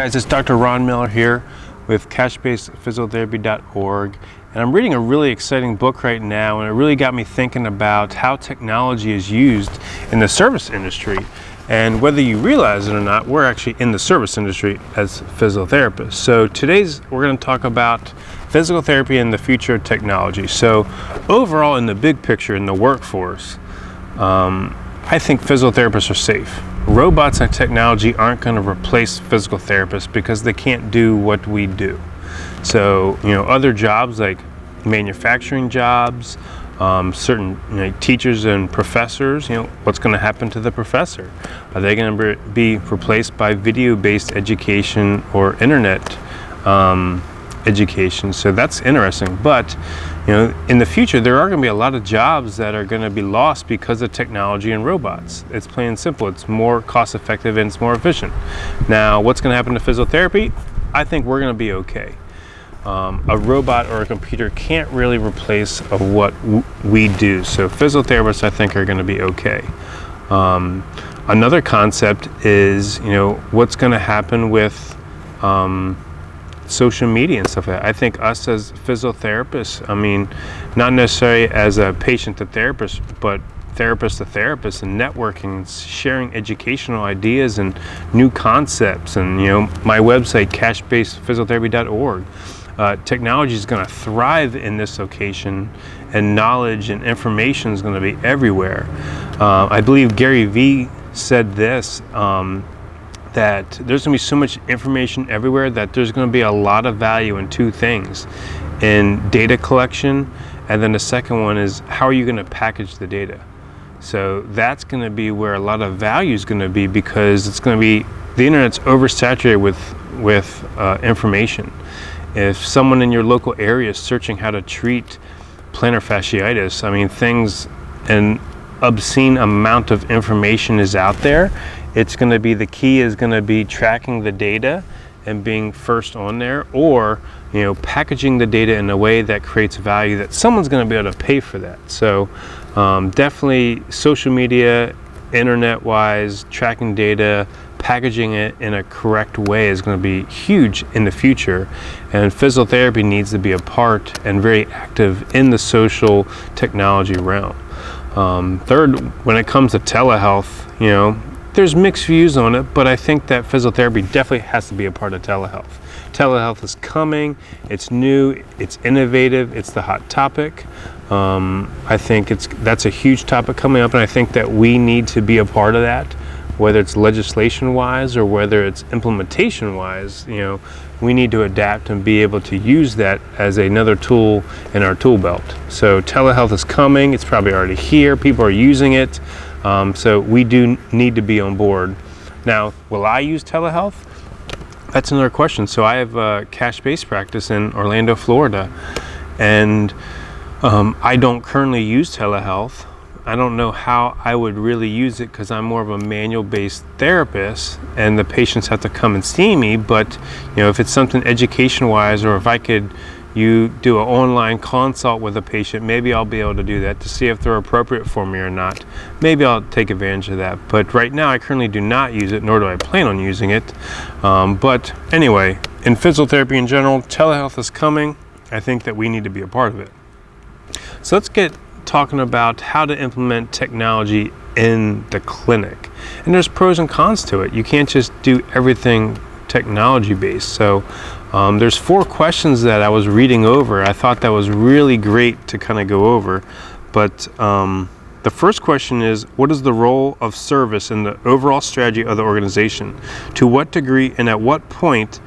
guys, it's Dr. Ron Miller here with CashBasedPhysiotherapy.org, and I'm reading a really exciting book right now, and it really got me thinking about how technology is used in the service industry. And whether you realize it or not, we're actually in the service industry as physiotherapists. So we're going to talk about physical therapy and the future of technology. So overall, in the big picture, in the workforce, I think physiotherapists are safe. Robots and technology aren't going to replace physical therapists because they can't do what we do. So, other jobs like manufacturing jobs, certain teachers and professors, what's going to happen to the professor? Are they going to be replaced by video-based education or internet education? So that's interesting. But in the future, there are going to be a lot of jobs that are going to be lost because of technology and robots. It's plain and simple. It's more cost-effective and it's more efficient. Now, what's going to happen to physiotherapy? I think we're going to be okay. A robot or a computer can't really replace what we do. So physiotherapists, I think, are going to be okay. Another concept is, what's going to happen with social media and stuff like that. I think us as physiotherapists, not necessarily as a patient to therapist, but therapist to therapist, and networking, sharing educational ideas and new concepts, and my website, CashBasedPhysiotherapy.org. Technology is going to thrive in this location, and knowledge and information is going to be everywhere. I believe Gary Vee said this, that there's going to be so much information everywhere that there's going to be a lot of value in two things: in data collection, and then the second one is how are you going to package the data. So that's going to be where a lot of value is going to be, because it's going to be, the internet's oversaturated with information. If someone in your local area is searching how to treat plantar fasciitis, things, an obscene amount of information is out there. It's going to be, the key is going to be tracking the data and being first on there, or packaging the data in a way that creates value that someone's going to be able to pay for that. So definitely social media, internet-wise, tracking data, packaging it in a correct way is going to be huge in the future, and physiotherapy needs to be a part and very active in the social technology realm. Third, when it comes to telehealth, there's mixed views on it, but I think that physiotherapy definitely has to be a part of telehealth. Telehealth is coming, it's new, it's innovative, it's the hot topic. I think that's a huge topic coming up, and I think that we need to be a part of that, whether it's legislation-wise or whether it's implementation-wise. We need to adapt and be able to use that as another tool in our tool belt. So telehealth is coming, it's probably already here, people are using it. So we do need to be on board. Now, will I use telehealth? That's another question. So I have a cash-based practice in Orlando, Florida, and I don't currently use telehealth. I don't know how I would really use it, because I'm more of a manual-based therapist and the patients have to come and see me. But if it's something education-wise, or if I could do an online consult with a patient, maybe I'll be able to do that to see if they're appropriate for me or not. Maybe I'll take advantage of that. But right now I currently do not use it, nor do I plan on using it. But anyway, in physiotherapy in general, telehealth is coming. I think that we need to be a part of it. So let's get talking about how to implement technology in the clinic. And there's pros and cons to it. You can't just do everything technology based. So there's 4 questions that I was reading over. I thought that was really great to kind of go over. But the first question is, what is the role of service in the overall strategy of the organization? To what degree and at what point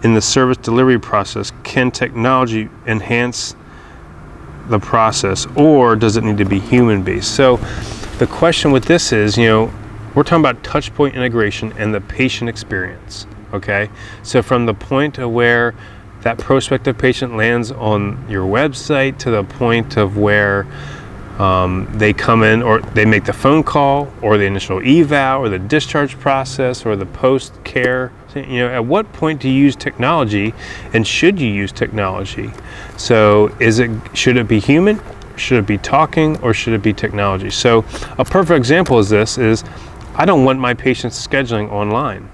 in the service delivery process can technology enhance the process, or does it need to be human based? So the question with this is, we're talking about touch point integration and the patient experience. Okay, so from the point of where that prospective patient lands on your website to the point of where they come in, or they make the phone call, or the initial eval, or the discharge process, or the post-care, at what point do you use technology, and should you use technology? So should it be human, should it be talking, or should it be technology? So a perfect example is I don't want my patients scheduling online.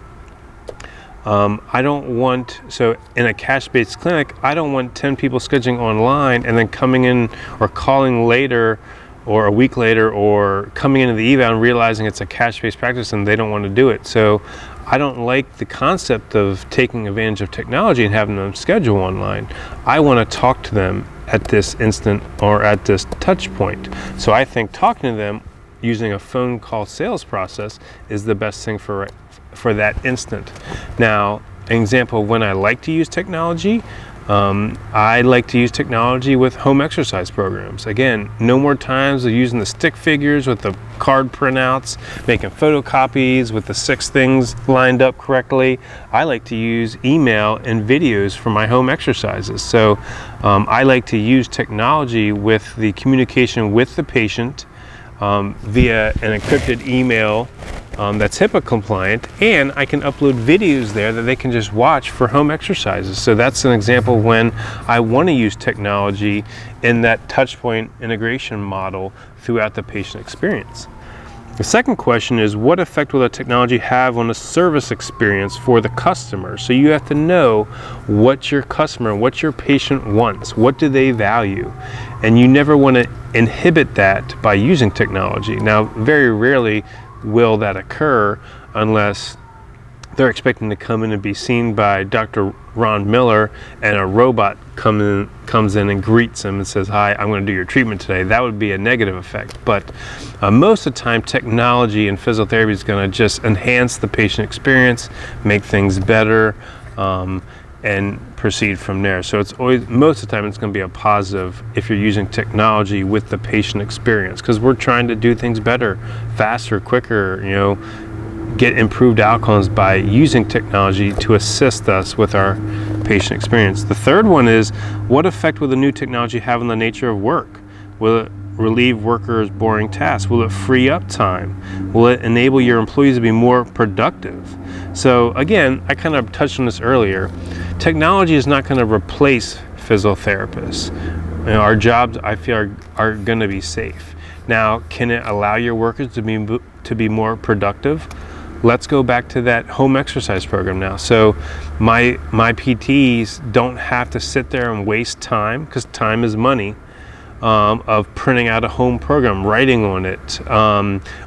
I don't want, so in a cash-based clinic, I don't want 10 people scheduling online and then coming in or calling later or a week later or coming into the eval and realizing it's a cash-based practice and they don't want to do it. So I don't like the concept of taking advantage of technology and having them schedule online. I want to talk to them at this instant or at this touch point. So I think talking to them using a phone call sales process is the best thing for that instant. Now, an example of when I like to use technology, I like to use technology with home exercise programs. Again, no more times of using the stick figures with the card printouts, making photocopies with the 6 things lined up correctly. I like to use email and videos for my home exercises. So I like to use technology with the communication with the patient via an encrypted email that's HIPAA compliant, and I can upload videos there that they can just watch for home exercises. So that's an example when I want to use technology in that touchpoint integration model throughout the patient experience. The second question is, what effect will the technology have on the service experience for the customer? So you have to know what your customer, what your patient wants, what do they value, and you never want to inhibit that by using technology. Now, very rarely will that occur unless they're expecting to come in and be seen by Dr. Ron Miller and a robot comes in and greets them and says, "Hi, I'm going to do your treatment today." That would be a negative effect. But most of the time, technology and physiotherapy is going to just enhance the patient experience, make things better, and proceed from there. So it's always, most of the time, it's going to be a positive if you're using technology with the patient experience, because we're trying to do things better, faster, quicker, you know, get improved outcomes by using technology to assist us with our patient experience. The third one is, what effect will the new technology have on the nature of work? Will it relieve workers' boring tasks? Will it free up time? Will it enable your employees to be more productive? So again, I kind of touched on this earlier. Technology is not going to replace physiotherapists. You know, our jobs, I feel, are going to be safe. Now, can it allow your workers to be more productive? Let's go back to that home exercise program now. So my PTs don't have to sit there and waste time, because time is money, of printing out a home program, writing on it,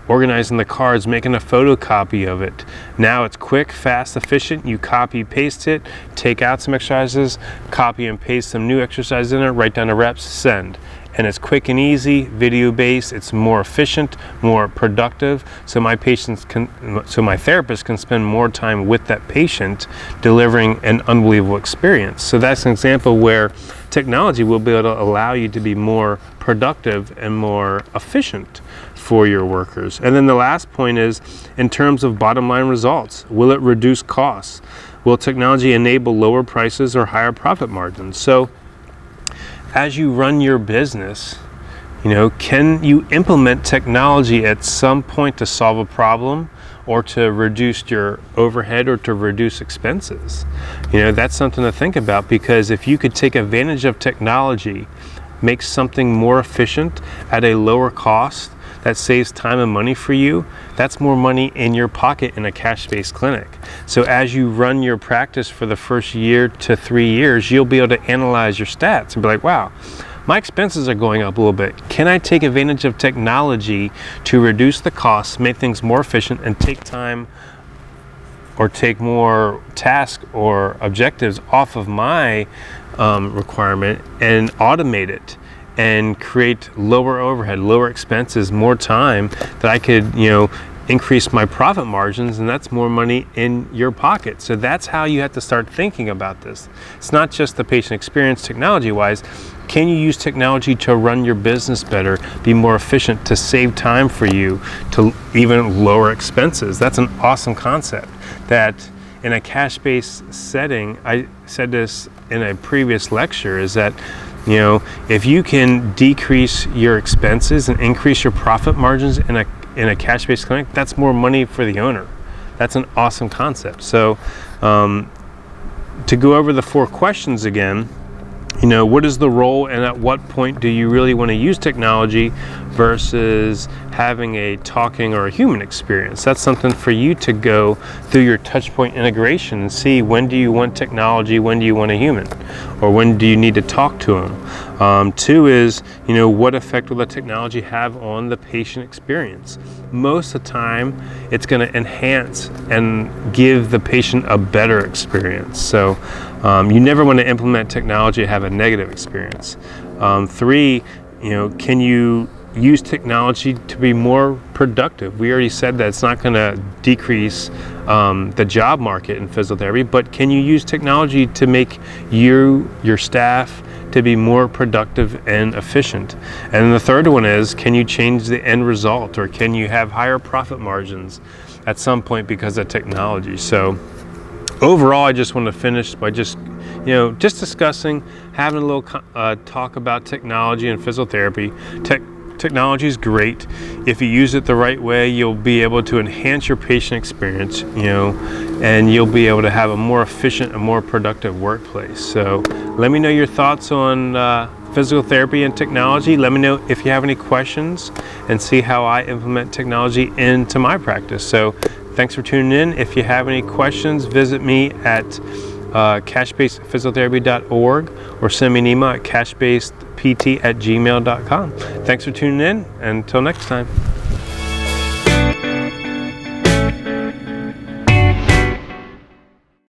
organizing the cards, making a photocopy of it. Now it's quick, fast, efficient. You copy, paste it, take out some exercises, copy and paste some new exercises in it, write down the reps, send. And it's quick and easy, video-based. It's more efficient, more productive. So my therapist can spend more time with that patient, delivering an unbelievable experience. So that's an example where technology will be able to allow you to be more productive and more efficient for your workers. And then the last point is, in terms of bottom line results, will it reduce costs? Will technology enable lower prices or higher profit margins? So as you run your business, you know, can you implement technology at some point to solve a problem or to reduce your overhead or to reduce expenses? You know, that's something to think about, because if you could take advantage of technology, make something more efficient at a lower cost that saves time and money for you, that's more money in your pocket in a cash-based clinic. So as you run your practice for the first year to 3 years, you'll be able to analyze your stats and be like, wow, my expenses are going up a little bit. Can I take advantage of technology to reduce the costs, make things more efficient, and take time or take more tasks or objectives off of my requirement and automate it and create lower overhead, lower expenses, more time that I could, you know, increase my profit margins, and that's more money in your pocket. So that's how you have to start thinking about this. It's not just the patient experience technology-wise. Can you use technology to run your business better, be more efficient, to save time for you, to even lower expenses? That's an awesome concept that in a cash-based setting, I said this in a previous lecture, is that, you know, if you can decrease your expenses and increase your profit margins in a cash-based clinic, that's more money for the owner. That's an awesome concept. So to go over the 4 questions again, you know, what is the role and at what point do you really want to use technology versus having a talking or a human experience. That's something for you to go through your touchpoint integration and see, when do you want technology, when do you want a human, or when do you need to talk to them. Two is, what effect will the technology have on the patient experience? Most of the time, it's going to enhance and give the patient a better experience. So you never want to implement technology to have a negative experience. Three, can you use technology to be more productive? We already said that it's not going to decrease the job market in physiotherapy, but can you use technology to make your staff to be more productive and efficient? And then the third one is, can you change the end result, or can you have higher profit margins at some point because of technology? So overall, I just want to finish by just discussing, having a little talk about technology and physiotherapy. Technology is great. If you use it the right way, you'll be able to enhance your patient experience, and you'll be able to have a more efficient and more productive workplace. So let me know your thoughts on physical therapy and technology. Let me know if you have any questions, and see how I implement technology into my practice. So thanks for tuning in. If you have any questions, visit me at cashbasedphysiotherapy.org, or send me an email at cashbasedpt@gmail.com. Thanks for tuning in. Until next time.